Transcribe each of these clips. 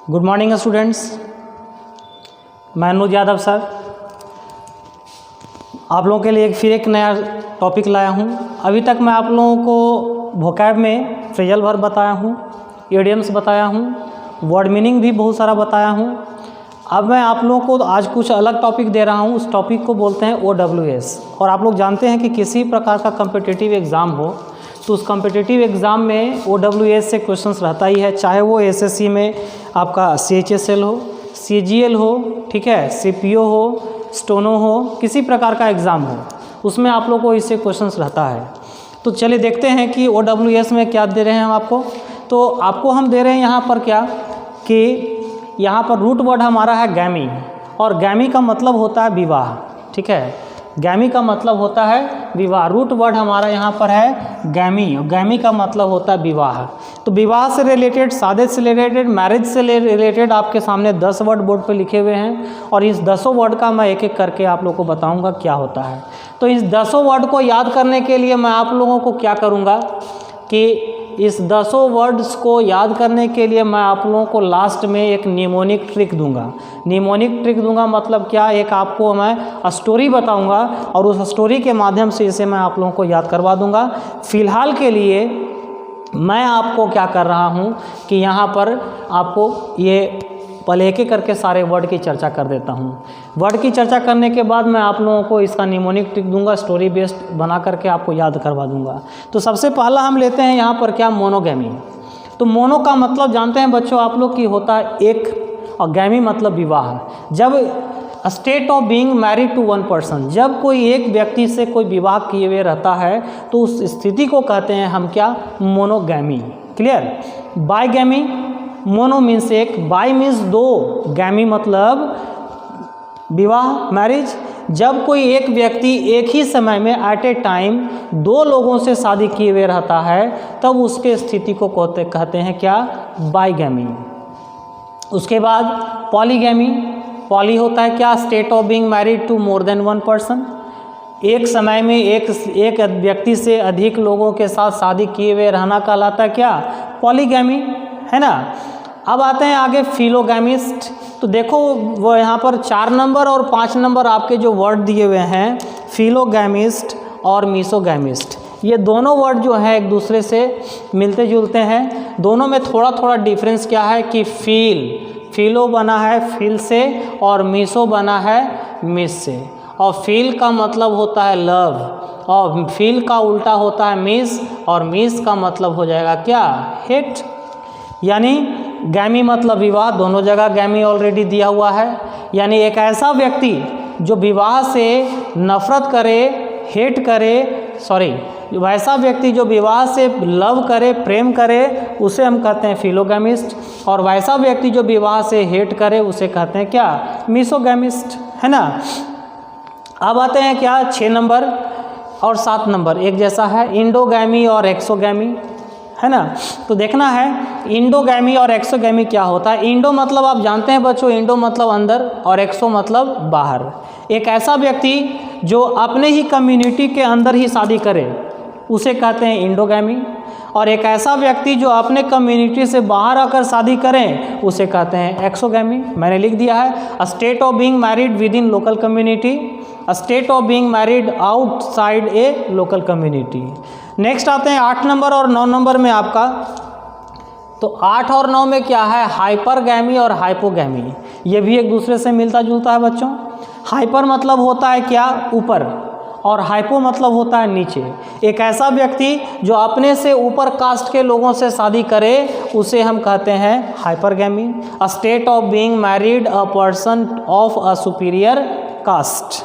Good morning students, मैं अनुज Yadav sir आप लोगों के लिए फिर एक नया टॉपिक लाया हूँ। अभी तक मैं आप लोगों को वोकैब में फ्रेजल वर्ब बताया हूँ, इडियम्स बताया हूँ, वर्ड मीनिंग भी बहुत सारा बताया हूँ। अब मैं आप लोगों को आज कुछ अलग टॉपिक दे रहा हूँ। उस टॉपिक को बोलते हैं OWS। और आप लोग जानते हैं कि किसी प्रकार का कम्पिटिटिव एग्ज़ाम हो तो उस कम्पिटिटिव एग्ज़ाम में OWS से क्वेश्चंस रहता ही है, चाहे वो SSC में आपका CHSL हो, CGL हो, ठीक है, CPO हो, स्टोनो हो, किसी प्रकार का एग्ज़ाम हो, उसमें आप लोग को इससे क्वेश्चंस रहता है। तो चलिए देखते हैं कि OWS में क्या दे रहे हैं हम आपको। तो आपको हम दे रहे हैं यहाँ पर क्या कि यहाँ पर रूट वर्ड हमारा है गैमी, और गैमी का मतलब होता है विवाह, ठीक है, गैमी का मतलब होता है विवाह। रूट वर्ड हमारा यहाँ पर है गैमी, और गैमी का मतलब होता है विवाह। तो विवाह से रिलेटेड, शादी से रिलेटेड, मैरिज से रिलेटेड आपके सामने 10 वर्ड बोर्ड पे लिखे हुए हैं, और इस 10 वर्ड का मैं एक एक करके आप लोगों को बताऊंगा क्या होता है। तो इस 10 वर्ड को याद करने के लिए मैं आप लोगों को क्या करूँगा कि इस 10 वर्ड्स को याद करने के लिए मैं आप लोगों को लास्ट में एक निमोनिक ट्रिक दूंगा। निमोनिक ट्रिक दूंगा मतलब क्या, एक आपको मैं स्टोरी बताऊंगा और उस स्टोरी के माध्यम से इसे मैं आप लोगों को याद करवा दूंगा। फ़िलहाल के लिए मैं आपको क्या कर रहा हूं कि यहाँ पर आपको ये पहले एक एक करके सारे वर्ड की चर्चा कर देता हूँ। वर्ड की चर्चा करने के बाद मैं आप लोगों को इसका निमोनिक ट्रिक दूंगा, स्टोरी बेस्ड बना करके आपको याद करवा दूंगा। तो सबसे पहला हम लेते हैं यहाँ पर क्या, मोनोगैमी। तो मोनो का मतलब जानते हैं बच्चों आप लोग कि होता है एक, और गैमी मतलब विवाह। जब state of being married to one person, जब कोई एक व्यक्ति से कोई विवाह किए हुए रहता है तो उस स्थिति को कहते हैं हम क्या, मोनोगैमी। क्लियर। बाईगैमी, मोनो मीन्स एक, बाई मीन्स दो, गैमी मतलब विवाह, मैरिज। जब कोई एक व्यक्ति एक ही समय में एट ए टाइम 2 लोगों से शादी किए हुए रहता है तब उसके स्थिति को कहते हैं क्या, बाईगैमी। उसके बाद पॉलीगैमी। पॉली होता है क्या, state of being married to more than one person, एक समय में एक व्यक्ति से अधिक लोगों के साथ शादी किए हुए रहना कहलाता है क्या, पॉलीगैमी, है ना। अब आते हैं आगे फिलोगैमिस्ट। तो देखो वो यहाँ पर 4 नंबर और 5 नंबर आपके जो वर्ड दिए हुए हैं, फिलोगैमिस्ट और मीसोगैमिस्ट, ये दोनों वर्ड जो हैं एक दूसरे से मिलते जुलते हैं। दोनों में थोड़ा थोड़ा डिफरेंस क्या है कि फिलो बना है फिल से और मीसो बना है मिस से। और फील का मतलब होता है लव, और फील का उल्टा होता है मिस, और मिस का मतलब हो जाएगा क्या, हेट। यानी गैमी मतलब विवाह, दोनों जगह गैमी ऑलरेडी दिया हुआ है। यानी एक ऐसा व्यक्ति जो विवाह से नफरत करे, हेट करे, वैसा व्यक्ति जो विवाह से लव करे, प्रेम करे, उसे हम कहते हैं फिलोगैमिस्ट। और वैसा व्यक्ति जो विवाह से हेट करे उसे कहते हैं क्या, मीसोगैमिस्ट, है ना। अब आते हैं क्या, 6 नंबर और 7 नंबर एक जैसा है, इंडोगैमी और एक्सोगैमी, है ना। तो देखना है इंडोगैमी और एक्सोगैमी क्या होता है। इंडो मतलब आप जानते हैं बच्चों, इंडो मतलब अंदर, और एक्सो मतलब बाहर। एक ऐसा व्यक्ति जो अपने ही कम्युनिटी के अंदर ही शादी करे उसे कहते हैं इंडोगैमी, और एक ऐसा व्यक्ति जो अपने कम्युनिटी से बाहर आकर शादी करें उसे कहते हैं एक्सोगैमी। मैंने लिख दिया है, अ state of being married with in local community, a state of being married outside A local community. Next आते हैं 8 नंबर और 9 नंबर में आपका। तो 8 और 9 में क्या है, हाइपरगैमी और हाइपोगैमी। ये भी एक दूसरे से मिलता जुलता है बच्चों। हाइपर मतलब होता है क्या, ऊपर, और हाइपो मतलब होता है नीचे। एक ऐसा व्यक्ति जो अपने से ऊपर कास्ट के लोगों से शादी करे उसे हम कहते हैं hypergamy. A state of being married a person of a superior caste.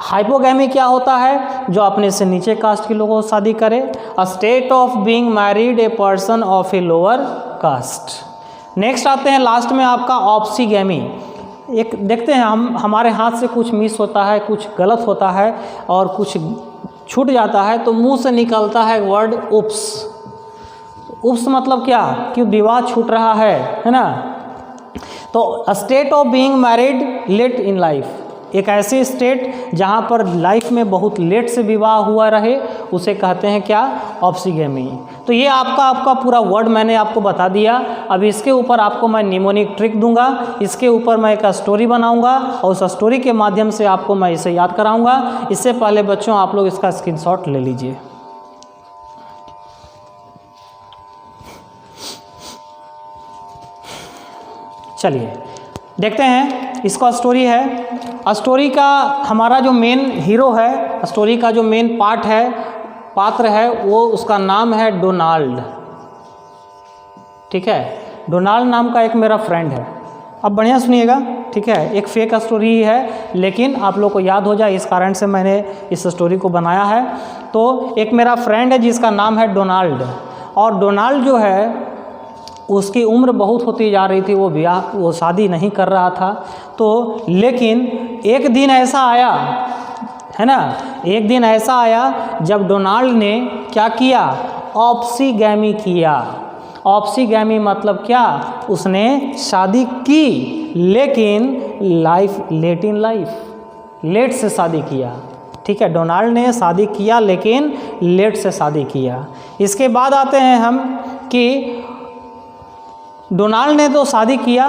Hypogamy क्या होता है, जो अपने से नीचे कास्ट के लोगों से शादी करे। अ state of being married a person of a lower caste. Next आते हैं लास्ट में आपका ऑप्सीगैमी। एक देखते हैं हम, हमारे हाथ से कुछ मिस होता है, कुछ गलत होता है और कुछ छूट जाता है तो मुंह से निकलता है वर्ड उप्स। उप्स मतलब क्या, कि विवाह छूट रहा है ना। तो state of being married late in life, एक ऐसी स्टेट जहाँ पर लाइफ में बहुत लेट से विवाह हुआ रहे उसे कहते हैं क्या, ऑप्सीगैमी। तो ये आपका पूरा वर्ड मैंने आपको बता दिया। अब इसके ऊपर आपको मैं निमोनिक ट्रिक दूंगा, इसके ऊपर मैं एक स्टोरी बनाऊंगा और उस स्टोरी के माध्यम से आपको मैं इसे याद कराऊंगा। इससे पहले बच्चों आप लोग इसका स्क्रीनशॉट ले लीजिए। चलिए देखते हैं, इसका स्टोरी है। स्टोरी का हमारा जो मेन हीरो है, स्टोरी का जो मेन पात्र है वो उसका नाम है डोनाल्ड। ठीक है, डोनाल्ड नाम का एक मेरा फ्रेंड है। अब बढ़िया सुनिएगा, ठीक है, एक फेक स्टोरी ही है लेकिन आप लोग को याद हो जाए इस कारण से मैंने इस स्टोरी को बनाया है। तो एक मेरा फ्रेंड है जिसका नाम है डोनाल्ड, और डोनाल्ड जो है उसकी उम्र बहुत होती जा रही थी, वो शादी नहीं कर रहा था। तो लेकिन एक दिन ऐसा आया है ना, एक दिन ऐसा आया जब डोनाल्ड ने क्या किया, ऑप्सीगैमी किया। ऑप्सीगैमी मतलब क्या, उसने शादी की लेकिन लेट से शादी किया। ठीक है, डोनाल्ड ने शादी किया लेकिन लेट से शादी किया। इसके बाद आते हैं हम कि डोनाल्ड ने तो शादी किया,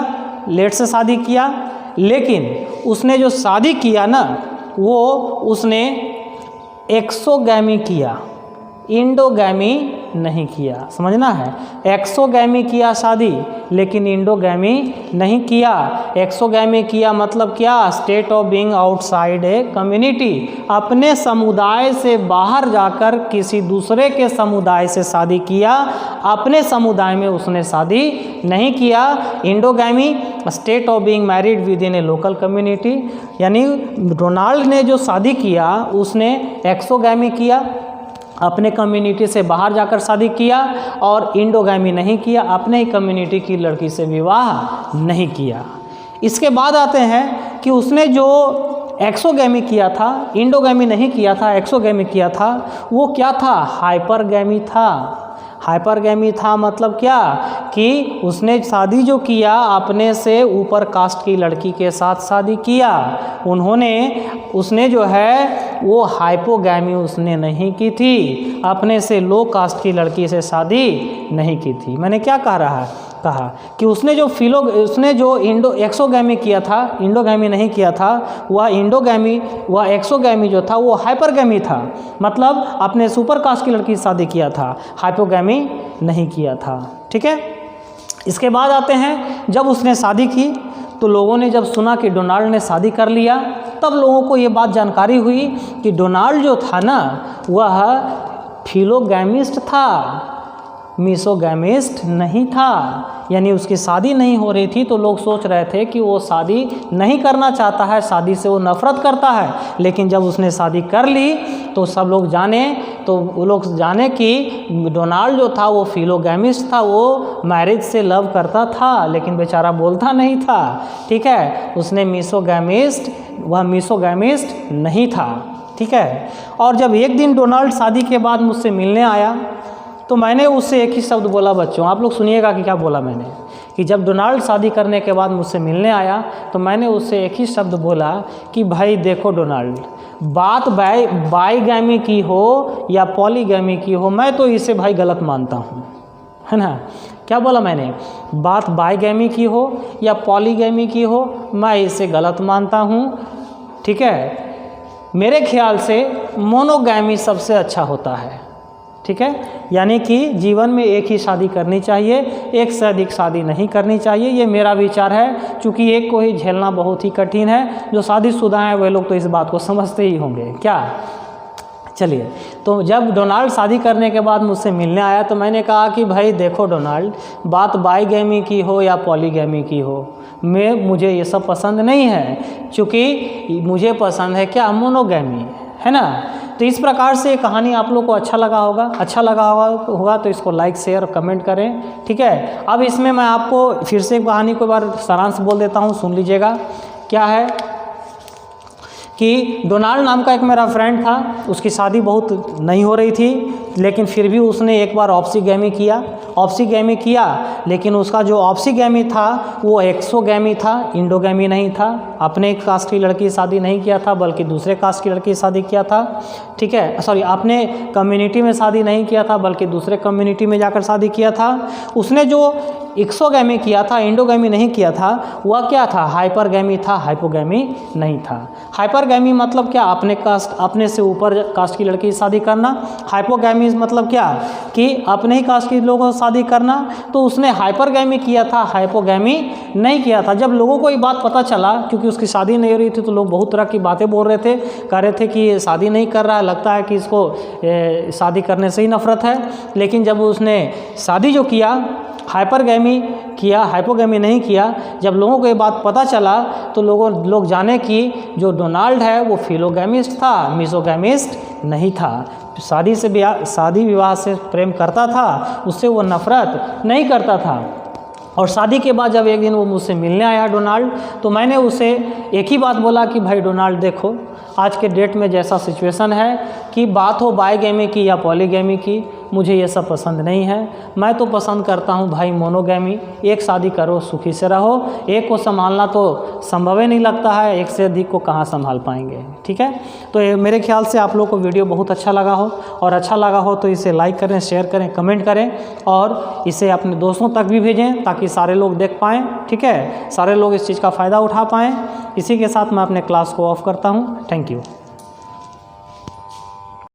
लेट से शादी किया, लेकिन उसने जो शादी किया ना वो उसने एक्सोगैमी किया, इंडोगैमी नहीं किया। समझना है, एक्सोगैमी किया शादी लेकिन इंडोगैमी नहीं किया। एक्सोगैमी किया मतलब क्या, state of being outside a community, अपने समुदाय से बाहर जाकर किसी दूसरे के समुदाय से शादी किया, अपने समुदाय में उसने शादी नहीं किया। Endogamy, state of being married within a local community, यानी डोनाल्ड ने जो शादी किया उसने एक्सोगैमी किया, अपने कम्युनिटी से बाहर जाकर शादी किया, और इंडोगैमी नहीं किया, अपने ही कम्युनिटी की लड़की से विवाह नहीं किया। इसके बाद आते हैं कि उसने जो एक्सोगैमी किया था, इंडोगैमी नहीं किया था, एक्सोगैमी किया था, वो क्या था, हाइपरगैमी था। हाइपरगैमी था मतलब क्या कि उसने शादी जो किया अपने से ऊपर कास्ट की लड़की के साथ शादी किया। उसने जो है वो हाइपोगैमी उसने नहीं की थी, अपने से लो कास्ट की लड़की से शादी नहीं की थी। मैंने क्या कहा कि उसने जो एक्सोगैमी किया था, इंडोगैमी नहीं किया था, वह एक्सोगैमी जो था वो हाइपरगैमी था, मतलब अपने सुपर कास्ट की लड़की से शादी किया था, हाइपोगैमी नहीं किया था। ठीक है, इसके बाद आते हैं, जब उसने शादी की तो लोगों ने जब सुना कि डोनाल्ड ने शादी कर लिया, तब लोगों को ये बात जानकारी हुई कि डोनाल्ड जो था ना वह फिलोगैमिस्ट था, मिसोगैमिस्ट नहीं था, यानी उसकी शादी नहीं हो रही थी। तो लोग सोच रहे थे कि वो शादी नहीं करना चाहता है, शादी से वो नफरत करता है। लेकिन जब उसने शादी कर ली तो सब लोग जाने कि डोनाल्ड जो था वो फिलोगैमिस्ट था, वो मैरिज से लव करता था लेकिन बेचारा बोलता नहीं था। ठीक है, उसने मिसोगैमिस्ट नहीं था। ठीक है, और जब एक दिन डोनाल्ड शादी के बाद मुझसे मिलने आया तो मैंने उससे एक ही शब्द बोला। बच्चों आप लोग सुनिएगा कि क्या बोला मैंने, कि जब डोनाल्ड शादी करने के बाद मुझसे मिलने आया तो मैंने उससे एक ही शब्द बोला कि भाई देखो डोनाल्ड, बात बाईगैमी की हो या पॉलीगैमी की हो, मैं तो इसे भाई गलत मानता हूँ, है ना। क्या बोला मैंने, बात बाईगैमी की हो या पॉलीगैमी की हो, मैं इसे गलत मानता हूँ। ठीक है, मेरे ख्याल से मोनोगैमी सबसे अच्छा होता है। ठीक है, यानी कि जीवन में एक ही शादी करनी चाहिए, एक से अधिक शादी नहीं करनी चाहिए, ये मेरा विचार है। चूँकि एक को ही झेलना बहुत ही कठिन है, जो शादीशुदा हैं वे लोग तो इस बात को समझते ही होंगे। क्या, चलिए, तो जब डोनाल्ड शादी करने के बाद मुझसे मिलने आया तो मैंने कहा कि भाई देखो डोनाल्ड, बात बाईगैमी की हो या पॉलीगैमी की हो, मुझे ये सब पसंद नहीं है, चूँकि मुझे पसंद है क्या, मोनोगैमी, है ना। तो इस प्रकार से कहानी आप लोग को अच्छा लगा होगा तो इसको लाइक शेयर और कमेंट करें। ठीक है, अब इसमें मैं आपको फिर से कहानी को एक बार सारांश बोल देता हूँ, सुन लीजिएगा। क्या है कि डोनाल्ड नाम का एक मेरा फ्रेंड था, उसकी शादी बहुत नहीं हो रही थी, लेकिन फिर भी उसने एक बार ऑप्सीगैमी किया, लेकिन उसका जो ऑप्सीगैमी था वो एक्सोगैमी था, इंडोगैमी नहीं था। अपने कास्ट की लड़की शादी नहीं किया था बल्कि दूसरे कास्ट की लड़की शादी किया था, ठीक है, सॉरी, अपने कम्युनिटी में शादी नहीं किया था बल्कि दूसरे कम्युनिटी में जाकर शादी किया था। उसने जो एक्सोगैमी किया था, इंडोगैमी नहीं किया था, वह क्या था? हाइपरगैमी था, हाइपोगैमी नहीं था। हाइपरगैमी मतलब क्या? अपने से ऊपर कास्ट की लड़की से शादी करना। हाइपोगैमी मतलब क्या? कि अपने ही कास्ट के लोगों से शादी करना। तो उसने हाइपरगैमी किया था, हाइपोगैमी नहीं किया था। जब लोगों को ये बात पता चला, क्योंकि उसकी शादी नहीं हो रही थी, तो लोग बहुत तरह की बातें बोल रहे थे, कह रहे थे कि ये शादी नहीं कर रहा है, लगता है कि इसको शादी करने से ही नफरत है। लेकिन जब उसने शादी जो किया, हाइपरगैमी किया, हाइपोगैमी नहीं किया, जब लोगों को ये बात पता चला तो लोग जाने कि जो डोनाल्ड है वो फिलोगैमिस्ट था, मिसोगैमिस्ट नहीं था। शादी विवाह से प्रेम करता था, उससे वो नफरत नहीं करता था। और शादी के बाद जब एक दिन वो मुझसे मिलने आया डोनाल्ड, तो मैंने उसे एक ही बात बोला कि भाई डोनाल्ड, देखो आज के डेट में जैसा सिचुएशन है कि बात हो बायगैमी की या पॉलीगैमी की, मुझे ये सब पसंद नहीं है। मैं तो पसंद करता हूँ भाई मोनोगैमी, एक शादी करो, सुखी से रहो। एक को संभालना तो संभव ही नहीं लगता है, एक से अधिक को कहाँ संभाल पाएंगे, ठीक है। तो मेरे ख्याल से आप लोग को वीडियो बहुत अच्छा लगा हो, और अच्छा लगा हो तो इसे लाइक करें, शेयर करें, कमेंट करें, और इसे अपने दोस्तों तक भी भेजें ताकि सारे लोग देख पाएँ, ठीक है, सारे लोग इस चीज़ का फ़ायदा उठा पाएँ। इसी के साथ मैं अपने क्लास को ऑफ करता हूँ। Thank you.